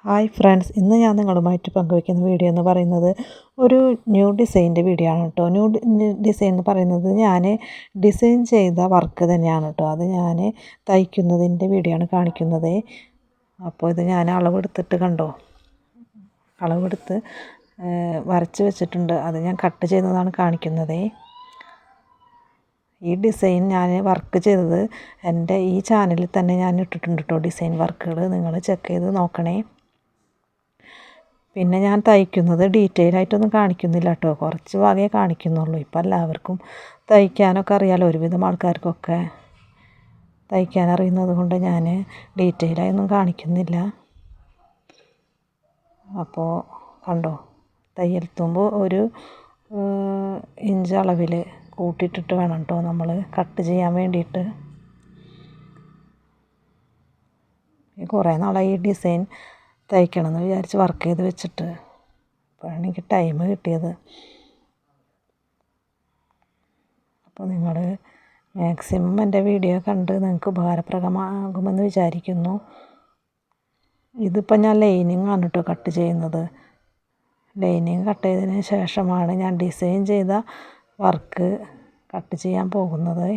Hi friends, ഇന്ന് ഞാൻ നിങ്ങളുമായിട്ട് പങ്കുവയ്ക്കുന്ന വീഡിയോ എന്ന് പറയുന്നത് ഒരു ന്യൂ ഡിസൈൻ്റെ വീഡിയോ ആണ് കേട്ടോ. ന്യൂ ഡിസൈൻ എന്ന് പറയുന്നത് ഞാൻ ഡിസൈൻ ചെയ്ത വർക്ക് തന്നെയാണ് കേട്ടോ. അത് ഞാൻ തയ്ക്കുന്നതിൻ്റെ വീഡിയോ ആണ് കാണിക്കുന്നത്. അപ്പോൾ ഇത് ഞാൻ അളവെടുത്തിട്ട് കണ്ടോ, അളവെടുത്ത് വരച്ച് വെച്ചിട്ടുണ്ട്. അത് ഞാൻ കട്ട് ചെയ്തതാണ് കാണിക്കുന്നത്. ഈ ഡിസൈൻ ഞാൻ വർക്ക് ചെയ്തത് എൻ്റെ ഈ ചാനലിൽ തന്നെ ഞാൻ ഇട്ടിട്ടുണ്ട് കേട്ടോ. ഡിസൈൻ വർക്കുകൾ നിങ്ങൾ ചെക്ക് ചെയ്ത് നോക്കണേ. പിന്നെ ഞാൻ തയ്ക്കുന്നത് ഡീറ്റെയിൽ ആയിട്ടൊന്നും കാണിക്കുന്നില്ല കേട്ടോ, കുറച്ച് ഭാഗമേ കാണിക്കുന്നുള്ളൂ. ഇപ്പം എല്ലാവർക്കും തയ്ക്കാനൊക്കെ അറിയാമല്ലോ, ഒരുവിധം ആൾക്കാർക്കൊക്കെ തയ്ക്കാൻ അറിയുന്നത് കൊണ്ട് ഞാൻ ഡീറ്റെയിലായൊന്നും കാണിക്കുന്നില്ല. അപ്പോൾ കണ്ടോ, തയ്യൽ തുമ്പ് ഒരു ഇഞ്ച് അളവിൽ കൂട്ടിയിട്ടിട്ട് വേണം കേട്ടോ നമ്മൾ കട്ട് ചെയ്യാൻ വേണ്ടിയിട്ട്. കുറേ നാളായി ഈ ഡിസൈൻ തയ്ക്കണം എന്ന് വിചാരിച്ച് വർക്ക് ചെയ്ത് വെച്ചിട്ട്, അപ്പോഴാണ് എനിക്ക് ടൈം കിട്ടിയത്. അപ്പോൾ നിങ്ങൾ മാക്സിമം എൻ്റെ വീഡിയോ കണ്ട് നിങ്ങൾക്ക് ഉപകാരപ്രദമാകുമെന്ന് വിചാരിക്കുന്നു. ഇതിപ്പോൾ ഞാൻ ലൈനിങ് ആണ് കേട്ടോ കട്ട് ചെയ്യുന്നത്. ലൈനിങ് കട്ട് ചെയ്തതിന് ശേഷമാണ് ഞാൻ ഡിസൈൻ ചെയ്ത വർക്ക് കട്ട് ചെയ്യാൻ പോകുന്നത്.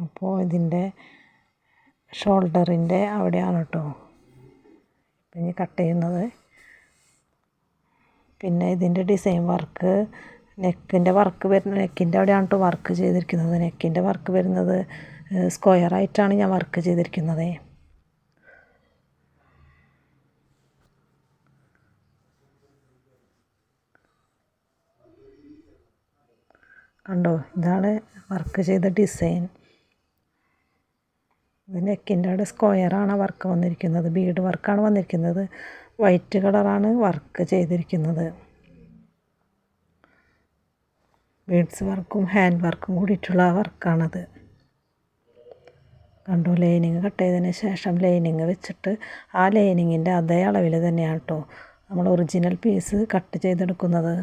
അപ്പോൾ ഇതിൻ്റെ ഷോൾഡറിൻ്റെ അവിടെയാണ് കേട്ടോ ഇനി കട്ട് ചെയ്യുന്നത്. പിന്നെ ഇതിൻ്റെ ഡിസൈൻ വർക്ക് നെക്കിൻ്റെ വർക്ക് വരുന്ന നെക്കിൻ്റെ അവിടെയാണ് കേട്ടോ വർക്ക് ചെയ്തിരിക്കുന്നത്. നെക്കിൻ്റെ വർക്ക് വരുന്നത് സ്ക്വയറായിട്ടാണ് ഞാൻ വർക്ക് ചെയ്തിരിക്കുന്നത്. കണ്ടോ, ഇതാണ് വർക്ക് ചെയ്ത ഡിസൈൻ. ഇത് നെക്കിൻ്റെ അവിടെ സ്ക്വയറാണ് വർക്ക് വന്നിരിക്കുന്നത്, ബീഡ് വർക്കാണ് വന്നിരിക്കുന്നത്. വൈറ്റ് കളറാണ് വർക്ക് ചെയ്തിരിക്കുന്നത്. ബീഡ്സ് വർക്കും ഹാൻഡ് വർക്കും കൂടിയിട്ടുള്ള വർക്കാണത്. കണ്ടോ, ലൈനിങ് കട്ട് ചെയ്തതിന് ശേഷം ലൈനിങ് വെച്ചിട്ട് ആ ലൈനിങ്ങിൻ്റെ അതേ അളവിൽ തന്നെയാണ് കേട്ടോ നമ്മൾ ഒറിജിനൽ പീസ് കട്ട് ചെയ്തെടുക്കുന്നത്.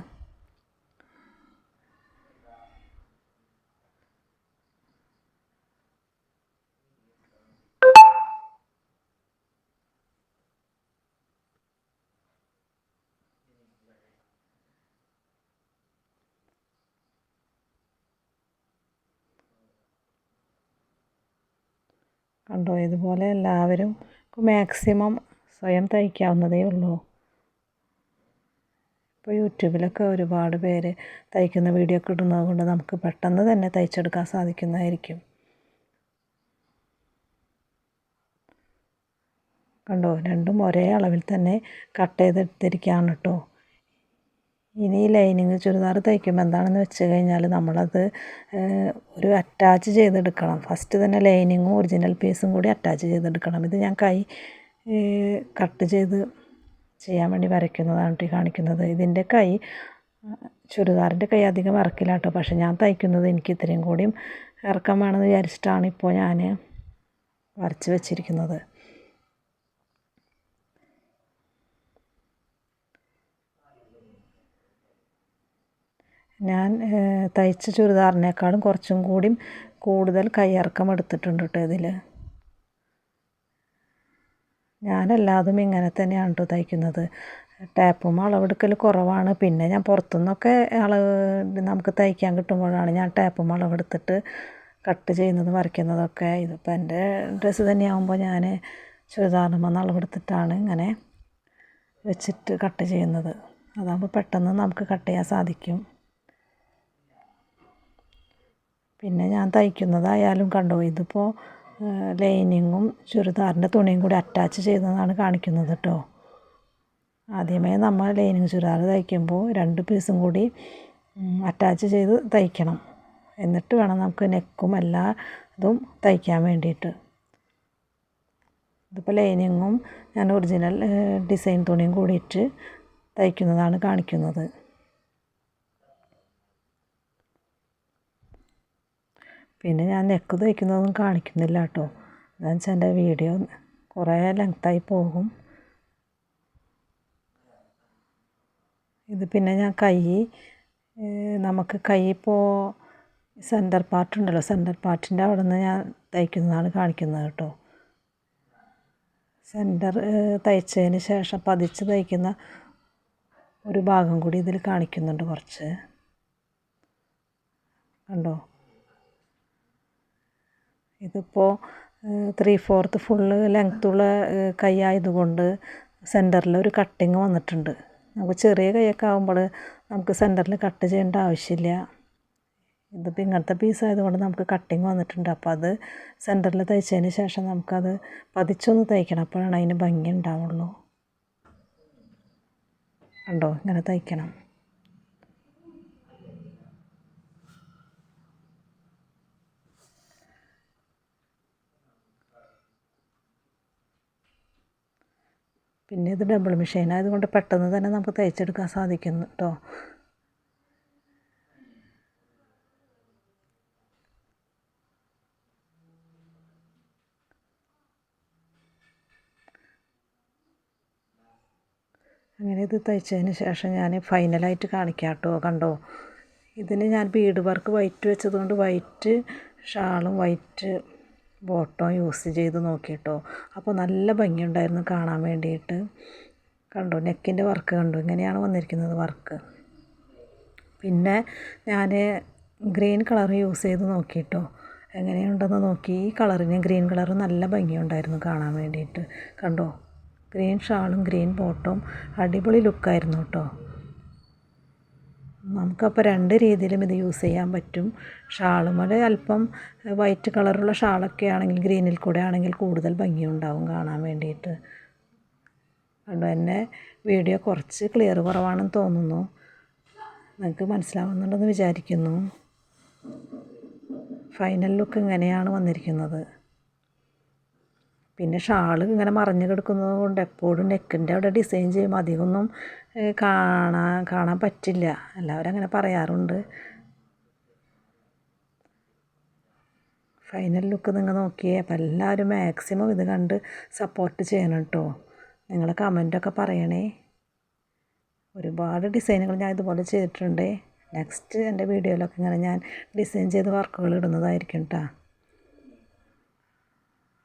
കണ്ടോ, ഇതുപോലെ എല്ലാവരും മാക്സിമം സ്വയം തയ്ക്കാവുന്നതേ ഉള്ളൂ. ഇപ്പോൾ യൂട്യൂബിലൊക്കെ ഒരുപാട് പേര് തയ്ക്കുന്ന വീഡിയോ ഒക്കെ ഇടുന്നത് കൊണ്ട് നമുക്ക് പെട്ടെന്ന് തന്നെ തയ്ച്ചെടുക്കാൻ സാധിക്കുന്നതായിരിക്കും. കണ്ടോ, രണ്ടും ഒരേ അളവിൽ തന്നെ കട്ട് ചെയ്തെടുത്തിരിക്കുകയാണ് കേട്ടോ. ഇനി ലൈനിങ് ചുരിദാർ തയ്ക്കുമ്പോൾ എന്താണെന്ന് വെച്ച് കഴിഞ്ഞാൽ നമ്മളത് ഒരു അറ്റാച്ച് ചെയ്തെടുക്കണം. ഫസ്റ്റ് തന്നെ ലൈനിങ്ങും ഒറിജിനൽ പീസും കൂടി അറ്റാച്ച് ചെയ്തെടുക്കണം. ഇത് ഞാൻ കൈ കട്ട് ചെയ്ത് ചെയ്യാൻ വേണ്ടി വരയ്ക്കുന്നതാണ് കാണിക്കുന്നത്. ഇതിൻ്റെ കൈ ചുരിദാറിൻ്റെ കൈ അധികം ഇറക്കില്ല കേട്ടോ, പക്ഷെ ഞാൻ തയ്ക്കുന്നത് എനിക്ക് ഇത്രയും കൂടിയും ഇറക്കം വേണമെന്ന് വിചാരിച്ചിട്ടാണ് ഇപ്പോൾ ഞാൻ വരച്ച് വെച്ചിരിക്കുന്നത്. ഞാൻ തയ്ച്ച ചുരിദാറിനേക്കാളും കുറച്ചും കൂടിയും കൂടുതൽ കൈയിറക്കം എടുത്തിട്ടുണ്ട് കേട്ടോ ഇതിൽ. ഞാനെല്ലാതും ഇങ്ങനെ തന്നെയാണ് കേട്ടോ തയ്ക്കുന്നത്. ടാപ്പും അളവെടുക്കൽ കുറവാണ്. പിന്നെ ഞാൻ പുറത്തുനിന്നൊക്കെ അളവ് നമുക്ക് തയ്ക്കാൻ കിട്ടുമ്പോഴാണ് ഞാൻ ടാപ്പും അളവെടുത്തിട്ട് കട്ട് ചെയ്യുന്നതും വരയ്ക്കുന്നതൊക്കെ. ഇതിപ്പോൾ എൻ്റെ ഡ്രസ്സ് തന്നെയാകുമ്പോൾ ഞാൻ ചുരിദാറിന് അളവെടുത്തിട്ടാണ് ഇങ്ങനെ വെച്ചിട്ട് കട്ട് ചെയ്യുന്നത്. അതാകുമ്പോൾ പെട്ടെന്ന് നമുക്ക് കട്ട് ചെയ്യാൻ സാധിക്കും. പിന്നെ ഞാൻ തയ്ക്കുന്നതായാലും കണ്ടോ, ഇതിപ്പോൾ ലൈനിങ്ങും ചുരിദാറിൻ്റെ തുണിയും കൂടി അറ്റാച്ച് ചെയ്യുന്നതാണ് കാണിക്കുന്നത് കേട്ടോ. ആദ്യമേ നമ്മൾ ലൈനിങ് ചുരിദാർ തയ്ക്കുമ്പോൾ രണ്ട് പീസും കൂടി അറ്റാച്ച് ചെയ്ത് തയ്ക്കണം. എന്നിട്ട് വേണം നമുക്ക് നെക്കും എല്ലാ ഇതും തയ്ക്കാൻ വേണ്ടിയിട്ട്. ഇതിപ്പോൾ ലൈനിങ്ങും ഞാൻ ഒറിജിനൽ ഡിസൈൻ തുണിയും കൂടിയിട്ട് തയ്ക്കുന്നതാണ് കാണിക്കുന്നത്. പിന്നെ ഞാൻ നെക്ക് തയ്ക്കുന്നതൊന്നും കാണിക്കുന്നില്ല കേട്ടോ. എന്താണെന്ന് വെച്ചാൽ എൻ്റെ വീഡിയോ കുറേ ലെങ്തായി പോകും. ഇത് പിന്നെ ഞാൻ നമുക്ക് കൈ ഇപ്പോൾ സെൻറ്റർ പാർട്ട് ഉണ്ടല്ലോ, സെൻറ്റർ പാർട്ടിൻ്റെ അവിടെ നിന്ന് ഞാൻ തയ്ക്കുന്നതാണ് കാണിക്കുന്നത് കേട്ടോ. സെൻറ്റർ തയ്ച്ചതിന് ശേഷം പതിച്ച് തയ്ക്കുന്ന ഒരു ഭാഗം കൂടി ഇതിൽ കാണിക്കുന്നുണ്ട് കുറച്ച്, കണ്ടോ. ഇതിപ്പോൾ 3/4 ഫുള്ള് ലെങ്ത്തുള്ള കൈ ആയതുകൊണ്ട് സെൻറ്ററിൽ ഒരു കട്ടിങ് വന്നിട്ടുണ്ട്. നമുക്ക് ചെറിയ കൈയൊക്കെ ആകുമ്പോൾ നമുക്ക് സെൻറ്ററിൽ കട്ട് ചെയ്യേണ്ട ആവശ്യമില്ല. ഇതിപ്പോൾ ഇങ്ങനത്തെ പീസ് ആയതുകൊണ്ട് നമുക്ക് കട്ടിങ് വന്നിട്ടുണ്ട്. അപ്പോൾ അത് സെൻറ്ററിൽ തയ്ച്ചതിന് ശേഷം നമുക്കത് പതിച്ചൊന്ന് തയ്ക്കണം, അപ്പോഴാണ് അതിന് ഭംഗി ഉണ്ടാവുള്ളൂ. കണ്ടോ, ഇങ്ങനെ തയ്ക്കണം. പിന്നെ ഇത് ഡബിൾ മെഷീൻ ആയതുകൊണ്ട് പെട്ടെന്ന് തന്നെ നമുക്ക് തയ്ച്ചെടുക്കാൻ സാധിക്കുന്നു കേട്ടോ. അങ്ങനെ ഇത് തയ്ച്ചതിന് ശേഷം ഞാൻ ഫൈനലായിട്ട് കാണിക്കാം കേട്ടോ. കണ്ടോ, ഇതിന് ഞാൻ ബീഡ് വർക്ക് വൈറ്റ് വെച്ചതുകൊണ്ട് വൈറ്റ് ഷാളും വൈറ്റ് ബോട്ടവും യൂസ് ചെയ്ത് നോക്കിയിട്ടോ. അപ്പോൾ നല്ല ഭംഗിയുണ്ടായിരുന്നു കാണാൻ വേണ്ടിയിട്ട്. കണ്ടോ, നെക്കിൻ്റെ വർക്ക് കണ്ടോ, ഇങ്ങനെയാണ് വന്നിരിക്കുന്നത് വർക്ക്. പിന്നെ ഞാൻ ഗ്രീൻ കളർ യൂസ് ചെയ്ത് നോക്കിയിട്ടോ, എങ്ങനെയുണ്ടെന്ന് നോക്കി. ഈ കളറിന് ഗ്രീൻ കളർ നല്ല ഭംഗിയുണ്ടായിരുന്നു കാണാൻ വേണ്ടിയിട്ട്. കണ്ടോ, ഗ്രീൻ ഷാളും ഗ്രീൻ ബോട്ടവും അടിപൊളി ലുക്കായിരുന്നു കേട്ടോ. നമുക്കപ്പോൾ രണ്ട് രീതിയിലും ഇത് യൂസ് ചെയ്യാൻ പറ്റും. ഷാളുമേൽ അല്പം വൈറ്റ് കളറുള്ള ഷാളൊക്കെ ആണെങ്കിൽ ഗ്രീനിൽ കൂടെ ആണെങ്കിൽ കൂടുതൽ ഭംഗിയുണ്ടാവും കാണാൻ വേണ്ടിയിട്ട്. കണ്ടോ, എന്നെ വീഡിയോ കുറച്ച് ക്ലിയർ കുറവാണെന്ന് തോന്നുന്നു. നിങ്ങൾക്ക് മനസ്സിലാവുന്നുണ്ടെന്ന് വിചാരിക്കുന്നു. ഫൈനൽ ലുക്ക് ഇങ്ങനെയാണ് വന്നിരിക്കുന്നത്. പിന്നെ ഷാൾ ഇങ്ങനെ മറഞ്ഞു കിടക്കുന്നത് കൊണ്ട് എപ്പോഴും നെക്കിൻ്റെ അവിടെ ഡിസൈൻ ചെയ്യുമ്പോൾ അധികമൊന്നും കാണാൻ പറ്റില്ല. എല്ലാവരും അങ്ങനെ പറയാറുണ്ട്. ഫൈനൽ ലുക്ക് നിങ്ങൾ നോക്കിയേ. അപ്പോൾ എല്ലാവരും മാക്സിമം ഇത് കണ്ട് സപ്പോർട്ട് ചെയ്യണം കേട്ടോ. നിങ്ങൾ കമൻറ്റൊക്കെ പറയണേ. ഒരുപാട് ഡിസൈനുകൾ ഞാൻ ഇതുപോലെ ചെയ്തിട്ടുണ്ട്. നെക്സ്റ്റ് എൻ്റെ വീഡിയോയിലൊക്കെ ഇങ്ങനെ ഞാൻ ഡിസൈൻ ചെയ്ത് വർക്കുകൾ ഇടുന്നതായിരിക്കും കേട്ടോ.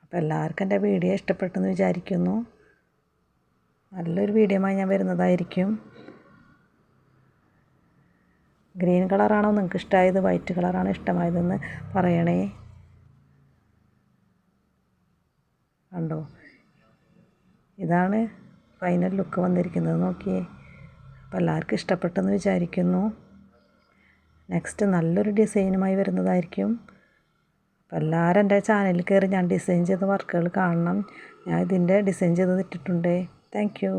അപ്പോൾ എല്ലാവർക്കും എൻ്റെ വീഡിയോ ഇഷ്ടപ്പെട്ടെന്ന് വിചാരിക്കുന്നു. നല്ലൊരു വീഡിയോയുമായി ഞാൻ വരുന്നതായിരിക്കും. ഗ്രീൻ കളറാണോ നിങ്ങൾക്ക് ഇഷ്ടമായത്, വൈറ്റ് കളറാണോ ഇഷ്ടമായതെന്ന് പറയണേ. കണ്ടോ, ഇതാണ് ഫൈനൽ ലുക്ക് വന്നിരിക്കുന്നത്, നോക്കിയേ. അപ്പോൾ എല്ലാവർക്കും ഇഷ്ടപ്പെട്ടെന്ന് വിചാരിക്കുന്നു. നെക്സ്റ്റ് നല്ലൊരു ഡിസൈനുമായി വരുന്നതായിരിക്കും. അപ്പോൾ എല്ലാവരും എൻ്റെ ചാനലിൽ കയറി ഞാൻ ഡിസൈൻ ചെയ്ത വർക്കുകൾ കാണണം. ഞാൻ ഇതിൻ്റെ ഡിസൈൻ ചെയ്ത് ഇട്ടിട്ടുണ്ട്. Thank you.